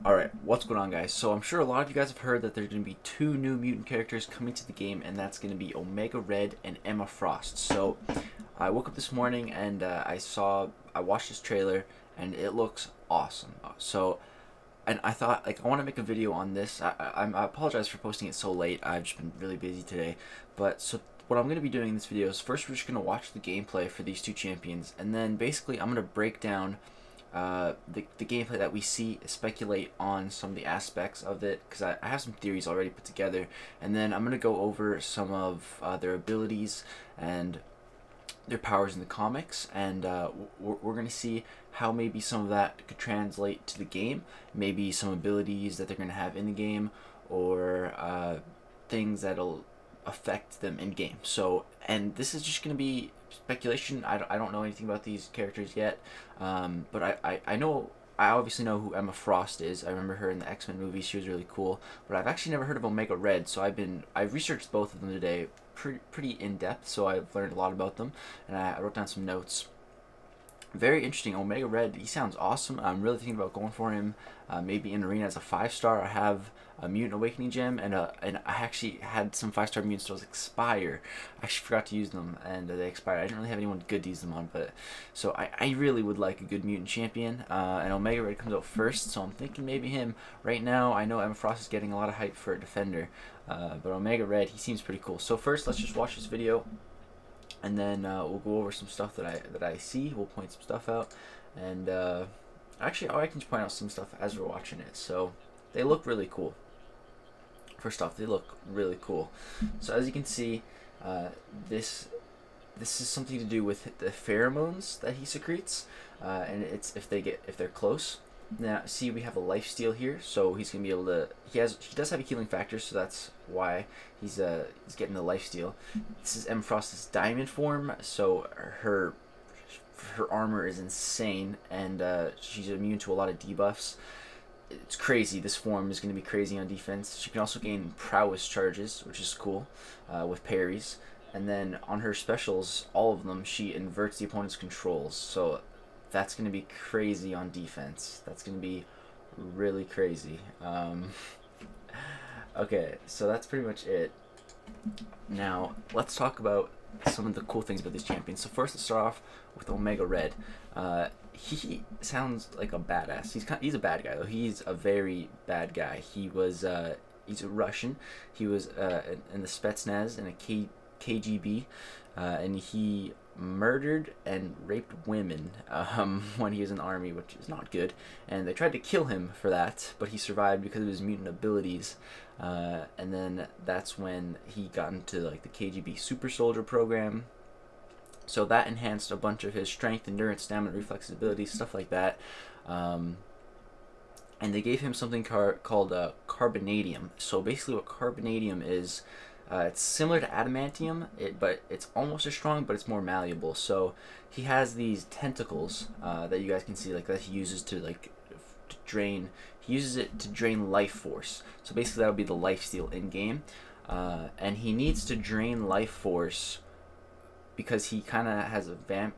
Alright, what's going on, guys? So I'm sure a lot of you guys have heard that there's going to be two new mutant characters coming to the game, and that's going to be Omega Red and Emma Frost. So I woke up this morning and I watched this trailer and it looks awesome. And I thought, like, I want to make a video on this. I apologize for posting it so late. I've just been really busy today. So what I'm going to be doing in this video is first we're just going to watch the gameplay for these two champions, and then basically I'm going to break down the gameplay that we see, speculate on some of the aspects of it, because I have some theories already put together, and then I'm going to go over some of their abilities and their powers in the comics, and we're going to see how maybe some of that could translate to the game, maybe some abilities that they're going to have in the game, or things that'll affect them in game. So, and this is just going to be speculation. I don't know anything about these characters yet, but I know, I obviously know who Emma Frost is. I remember her in the X-Men movies. She was really cool, but I've actually never heard of Omega Red, so I've researched both of them today pretty in depth, so I've learned a lot about them, and I wrote down some notes. Very interesting. Omega Red, he sounds awesome. I'm really thinking about going for him, maybe in arena as a 5-star. I have a Mutant Awakening gem, and I actually had some 5-star Mutant Stones expire. I actually forgot to use them, and they expired. I didn't really have anyone good to use them on, but so I really would like a good Mutant champion, and Omega Red comes out first, so I'm thinking maybe him. Right now, I know Emma Frost is getting a lot of hype for a defender, but Omega Red, he seems pretty cool. So first, let's just watch this video, and then we'll go over some stuff that I see. We'll point some stuff out, and actually, I can just point out some stuff as we're watching it. So they look really cool. First off, they look really cool. So as you can see, this is something to do with the pheromones that he secretes, and it's if they're close. Now, see, we have a Lifesteal here, so he's gonna be able to. He does have a healing factor, so that's why he's getting the Lifesteal. This is Emma Frost's diamond form, so her armor is insane, and she's immune to a lot of debuffs. It's crazy. This form is going to be crazy on defense. She can also gain prowess charges, which is cool, with parries. And then on her specials, all of them, she inverts the opponent's controls. So that's going to be crazy on defense. That's going to be really crazy. Okay, so that's pretty much it. Now, let's talk about some of the cool things about these champions. So first, let's start off with Omega Red. He sounds like a badass. He's a bad guy though. He's a very bad guy. He's a Russian. He was in the Spetsnaz and a KGB, and he murdered and raped women when he was in the army, which is not good. And they tried to kill him for that, but he survived because of his mutant abilities. And then that's when he got into like the KGB Super Soldier program. So that enhanced a bunch of his strength, endurance, stamina, reflex abilities, stuff like that. And they gave him something called Carbonadium. So basically what Carbonadium is, it's similar to adamantium, but it's almost as strong, but it's more malleable. So he has these tentacles that you guys can see, like, that he uses to drain. He uses it to drain life force. So basically that would be the Lifesteal in game, and he needs to drain life force because he kind of has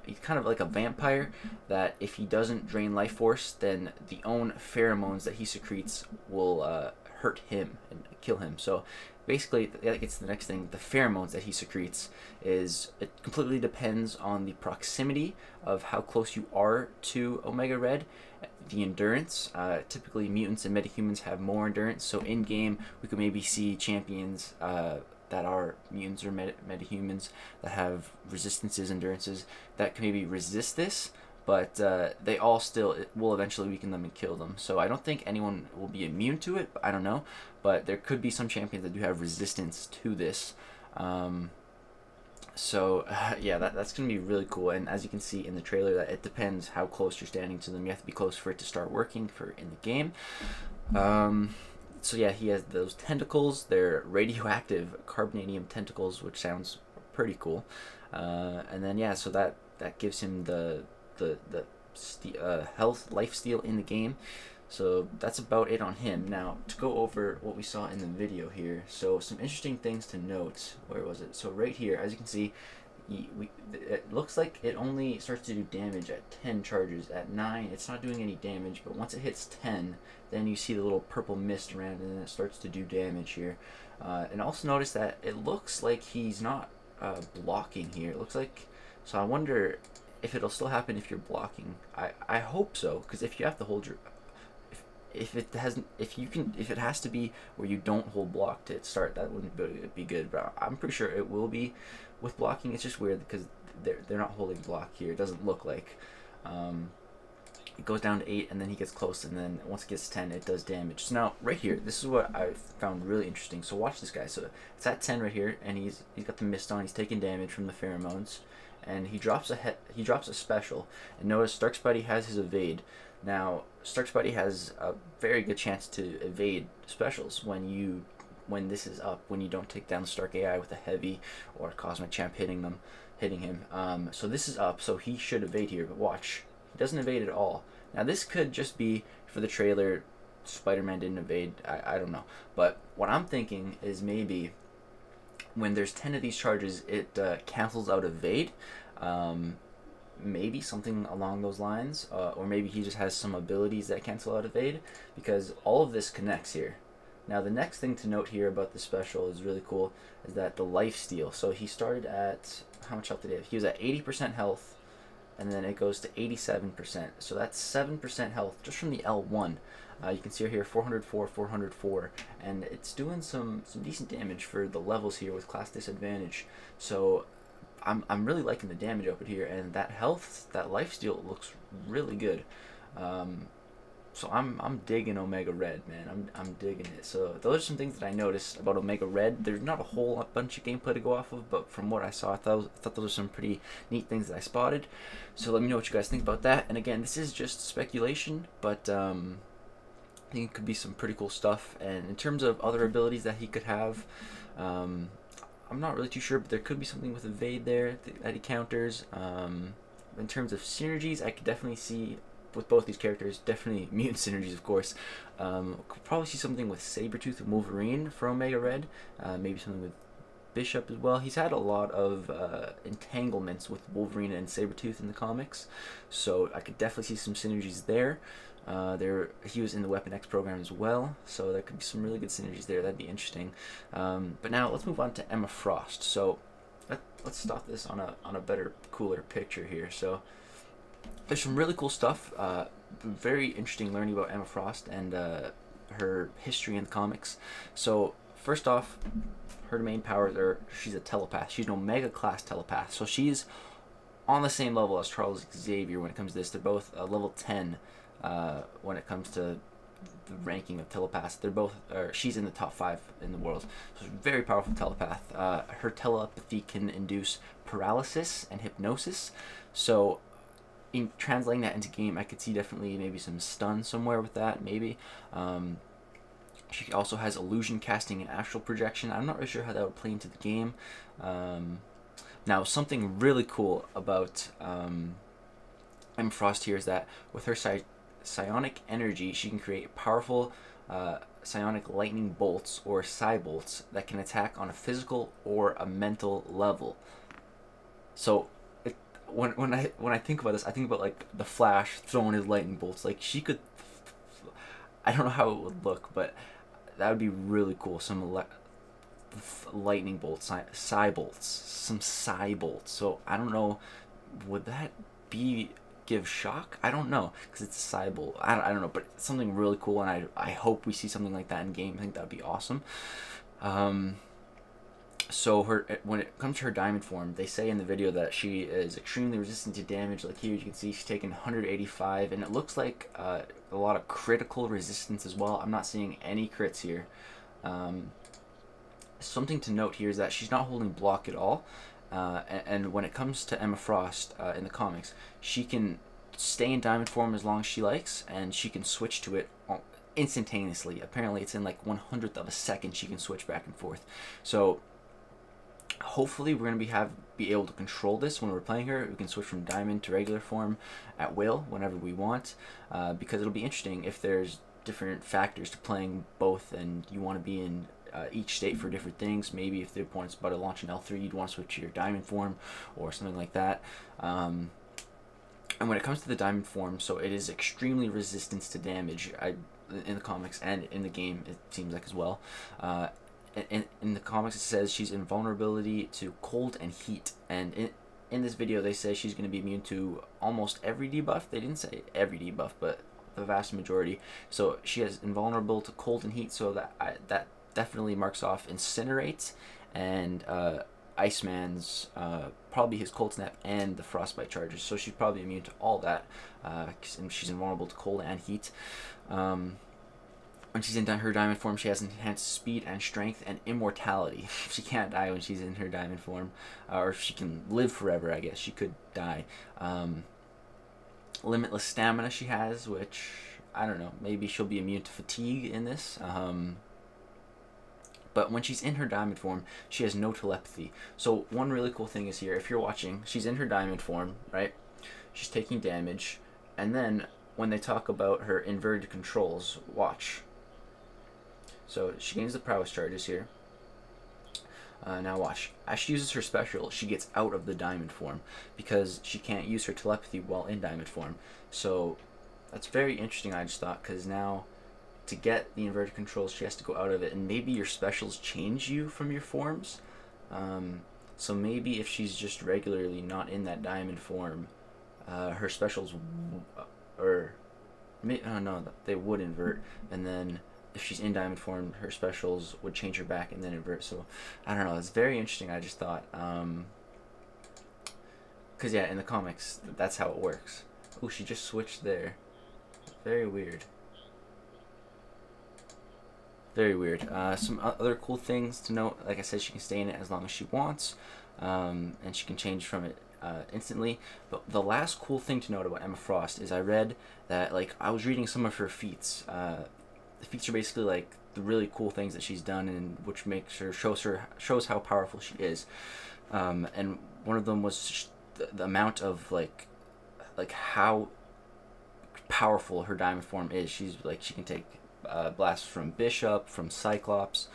he's kind of like a vampire, that if he doesn't drain life force, then the own pheromones that he secretes will hurt him and kill him. So basically, it's the next thing. The pheromones that he secretes it completely depends on the proximity of how close you are to Omega Red. The endurance, typically mutants and metahumans have more endurance, so in game we could maybe see champions that are mutants or metahumans that have resistances, endurances, that can maybe resist this, but they all still will eventually weaken them and kill them. So I don't think anyone will be immune to it, I don't know, but there could be some champions that do have resistance to this. Yeah, that's going to be really cool. And as you can see in the trailer, that it depends how close you're standing to them. You have to be close for it to start working in the game. So yeah, he has those tentacles. They're radioactive Carbonadium tentacles, which sounds pretty cool. And then yeah, so that gives him the health lifesteal in the game. So that's about it on him. Now, to go over what we saw in the video here, so some interesting things to note. Where was it? So right here, as you can see, it looks like it only starts to do damage at 10 charges. At 9, it's not doing any damage, but once it hits 10, then you see the little purple mist around, and then it starts to do damage here. And also notice that it looks like he's not blocking here. It looks like, so I wonder if it'll still happen if you're blocking. I hope so, because if you have to hold your, if it has to be where you don't hold block to start, that wouldn't be good. But I'm pretty sure it will be with blocking. It's just weird because they're not holding block here. It doesn't look like. It goes down to 8, and then he gets close, and then once it gets 10, it does damage. So now right here, this is what I found really interesting. So watch this guy. So it's at 10 right here, and he's got the mist on. He's taking damage from the pheromones, and he drops a special. And notice Stark Spidey has his evade. Now Stark Spidey has a very good chance to evade specials when this is up, when you don't take down the Stark AI with a heavy or a Cosmic Champ hitting him. So this is up, so he should evade here. But watch, he doesn't evade at all. Now this could just be for the trailer, Spider-Man didn't evade. I don't know. But what I'm thinking is maybe when there's 10 of these charges, it cancels out evade. Maybe something along those lines, or maybe he just has some abilities that cancel out evade, because all of this connects here. Now the next thing to note here about the special is really cool, is that the Lifesteal. So he started at, how much health did he have? He was at 80% health, and then it goes to 87%. So that's 7% health just from the L1. You can see here 404, 404, and it's doing some decent damage for the levels here with class disadvantage. So I'm really liking the damage output here, and that health, that Lifesteal looks really good. So I'm digging Omega Red, man. I'm digging it. So those are some things that I noticed about Omega Red. There's not a whole bunch of gameplay to go off of, but from what I saw, I thought those are some pretty neat things that I spotted. So let me know what you guys think about that. And again, this is just speculation, but I think it could be some pretty cool stuff. And in terms of other abilities that he could have, I'm not really too sure, but there could be something with evade there that he counters. In terms of synergies, I could definitely see with both these characters, definitely mutant synergies, of course. Could probably see something with Sabretooth and Wolverine for Omega Red. Maybe something with Bishop as well. He's had a lot of entanglements with Wolverine and Sabretooth in the comics, so I could definitely see some synergies there. He was in the Weapon X program as well, so there could be some really good synergies there. That'd be interesting. But now let's move on to Emma Frost. So let's stop this on a better, cooler picture here. So there's some really cool stuff. Very interesting learning about Emma Frost and her history in the comics. So first off, her main powers are she's a telepath. She's an Omega class telepath. So she's on the same level as Charles Xavier when it comes to this. They're both level 10 when it comes to the ranking of telepaths. They're both, she's in the top 5 in the world. So she's a very powerful telepath. Her telepathy can induce paralysis and hypnosis. So in translating that into game, I could see definitely maybe some stun somewhere with that, maybe. She also has illusion casting and astral projection. I'm not really sure how that would play into the game. Now, something really cool about Emma Frost here is that with her psionic energy, she can create powerful psionic lightning bolts or psi bolts that can attack on a physical or a mental level. So when I think about this, I think about like the Flash throwing his lightning bolts. Like she could, I don't know how it would look, but that would be really cool. Some lightning bolts, psi bolts, some psi bolts. So I don't know, would that give shock? I don't know, because it's a psi bolt. I don't know, but it's something really cool, and I hope we see something like that in game. I think that would be awesome. So when it comes to her diamond form, they say in the video that she is extremely resistant to damage. Like here you can see she's taken 185, and it looks like a lot of critical resistance as well. I'm not seeing any crits here. Something to note here is that she's not holding block at all. And when it comes to Emma Frost in the comics, she can stay in diamond form as long as she likes, and she can switch to it instantaneously. Apparently it's in like 1/100th of a second she can switch back and forth. So hopefully we're going to be able to control this when we're playing her. We can switch from diamond to regular form at will whenever we want, because it'll be interesting if there's different factors to playing both, and you want to be in each state for different things. Maybe if the opponent's about to launch an L3, you'd want to switch to your diamond form or something like that. And when it comes to the diamond form, so it is extremely resistant to damage. In the comics and in the game, it seems like as well. In the comics, it says she's invulnerability to cold and heat, and in this video they say she's going to be immune to almost every debuff. They didn't say every debuff, but the vast majority. So she has invulnerable to cold and heat, so that definitely marks off Incinerate and Iceman's probably his cold snap and the frostbite charges. So she's probably immune to all that, and she's invulnerable to cold and heat. When she's in her diamond form, she has enhanced speed and strength and immortality. She can't die when she's in her diamond form, or she can live forever, I guess. She could die. Limitless stamina she has, which, I don't know, maybe she'll be immune to fatigue in this. But when she's in her diamond form, she has no telepathy. So one really cool thing is here, if you're watching, she's in her diamond form, right? She's taking damage, and then when they talk about her inverted controls, watch. So she gains the prowess charges here. Now watch. As she uses her special, she gets out of the diamond form because she can't use her telepathy while in diamond form. So that's very interesting, I just thought, because now to get the inverted controls, she has to go out of it, and maybe your specials change you from your forms. So maybe if she's just regularly not in that diamond form, her specials, no, they would invert, and then if she's in diamond form, her specials would change her back and then invert. So I don't know, it's very interesting, I just thought, because yeah, in the comics that's how it works. Oh, she just switched there. Very weird. Very weird. Some other cool things to note, like I said, she can stay in it as long as she wants, and she can change from it instantly. But the last cool thing to note about Emma Frost is I read that, like, I was reading some of her feats. The feats are basically like the really cool things that she's done, and which makes her shows how powerful she is. And one of them was the amount of like how powerful her diamond form is. She's like, she can take blasts from Bishop, from Cyclops.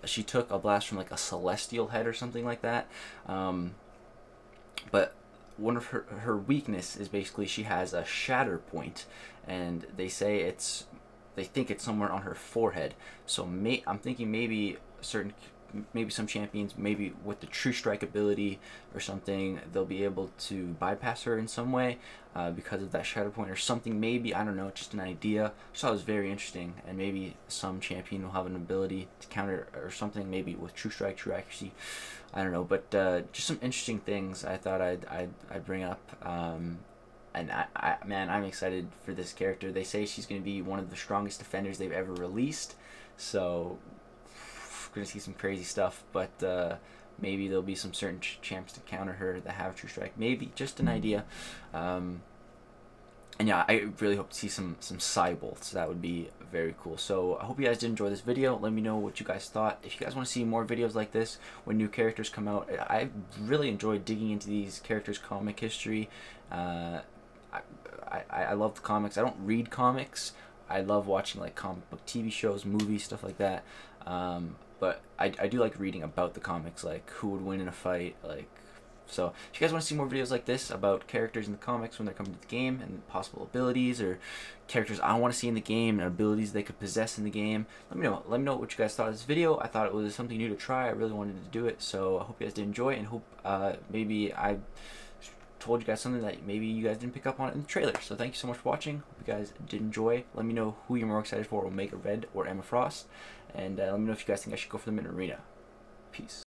She took a blast from like a Celestial head or something like that. But one of her weakness is basically she has a shatter point, and they think it's somewhere on her forehead. So I'm thinking maybe some champions, maybe with the True Strike ability or something, they'll be able to bypass her in some way because of that shatter point or something. Maybe, I don't know, just an idea. I just thought it was very interesting, and maybe some champion will have an ability to counter or something, maybe with True Strike, True Accuracy. I don't know, but just some interesting things I thought I'd bring up. And man, I'm excited for this character. They say she's going to be one of the strongest defenders they've ever released, so we're going to see some crazy stuff. But maybe there'll be some certain champs to counter her that have True Strike. Maybe, just an idea. And yeah, I really hope to see some Cybolts. That would be very cool. So I hope you guys did enjoy this video. Let me know what you guys thought. If you guys want to see more videos like this when new characters come out, I really enjoy digging into these characters' comic history. I love the comics. I don't read comics. I love watching like comic book TV shows, movies, stuff like that. But I do like reading about the comics, like who would win in a fight, like. So if you guys want to see more videos like this about characters in the comics when they're coming to the game and possible abilities, or characters I want to see in the game and abilities they could possess in the game, let me know. Let me know what you guys thought of this video. I thought it was something new to try. I really wanted to do it, so I hope you guys did enjoy it, and hope maybe I told you guys something that maybe you guys didn't pick up on it in the trailer. So thank you so much for watching. Hope you guys did enjoy. Let me know who you're more excited for, Omega Red or Emma Frost, and let me know if you guys think I should go for them in Arena. Peace.